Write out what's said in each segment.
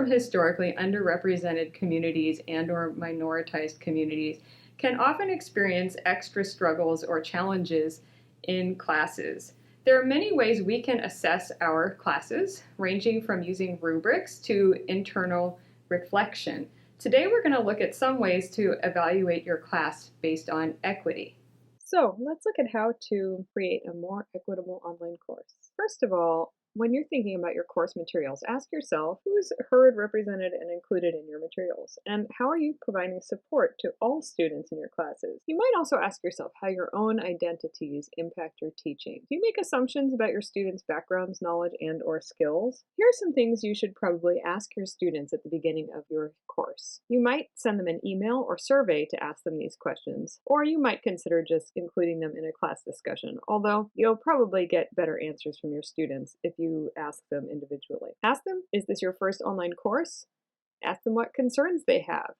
from historically underrepresented communities and/or minoritized communities can often experience extra struggles or challenges in classes. There are many ways we can assess our classes, ranging from using rubrics to internal reflection. Today, we're going to look at some ways to evaluate your class based on equity. So let's look at how to create a more equitable online course. First of all, when you're thinking about your course materials, ask yourself who's heard, represented, and included in your materials, and how are you providing support to all students in your classes? You might also ask yourself how your own identities impact your teaching. Do you make assumptions about your students' backgrounds, knowledge, and/or skills? Here are some things you should probably ask your students at the beginning of your course. You might send them an email or survey to ask them these questions, or you might consider just including them in a class discussion, although you'll probably get better answers from your students if you ask them individually. Ask them, is this your first online course? Ask them what concerns they have.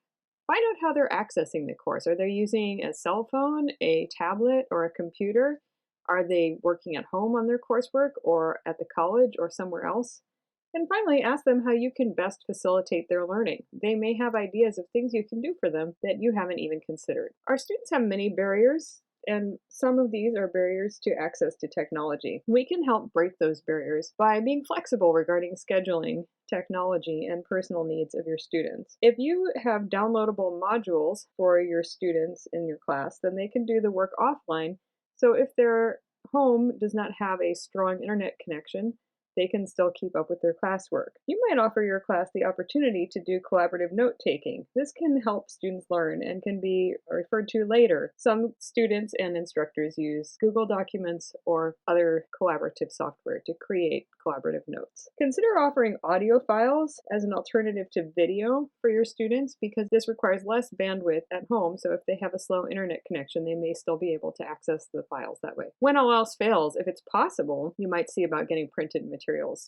Find out how they're accessing the course. Are they using a cell phone, a tablet, or a computer? Are they working at home on their coursework or at the college or somewhere else? And finally, ask them how you can best facilitate their learning. They may have ideas of things you can do for them that you haven't even considered. Our students have many barriers, and some of these are barriers to access to technology. We can help break those barriers by being flexible regarding scheduling, technology, and personal needs of your students. If you have downloadable modules for your students in your class, then they can do the work offline. So if their home does not have a strong internet connection, they can still keep up with their classwork. You might offer your class the opportunity to do collaborative note-taking. This can help students learn and can be referred to later. Some students and instructors use Google Documents or other collaborative software to create collaborative notes. Consider offering audio files as an alternative to video for your students because this requires less bandwidth at home, so if they have a slow internet connection, they may still be able to access the files that way. When all else fails, if it's possible, you might see about getting printed materials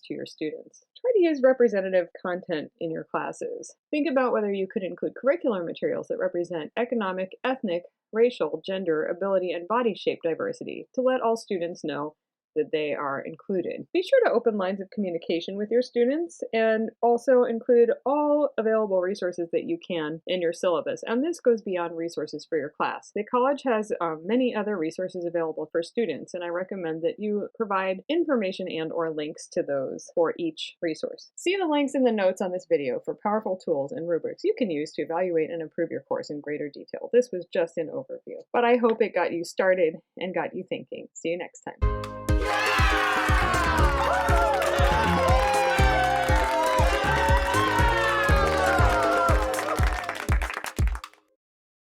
to your students. Try to use representative content in your classes. Think about whether you could include curricular materials that represent economic, ethnic, racial, gender, ability, and body shape diversity to let all students know that they are included. Be sure to open lines of communication with your students and also include all available resources that you can in your syllabus. And this goes beyond resources for your class. The college has many other resources available for students, and I recommend that you provide information and/or links to those for each resource. See the links in the notes on this video for powerful tools and rubrics you can use to evaluate and improve your course in greater detail. This was just an overview, but I hope it got you started and got you thinking. See you next time. Yeah!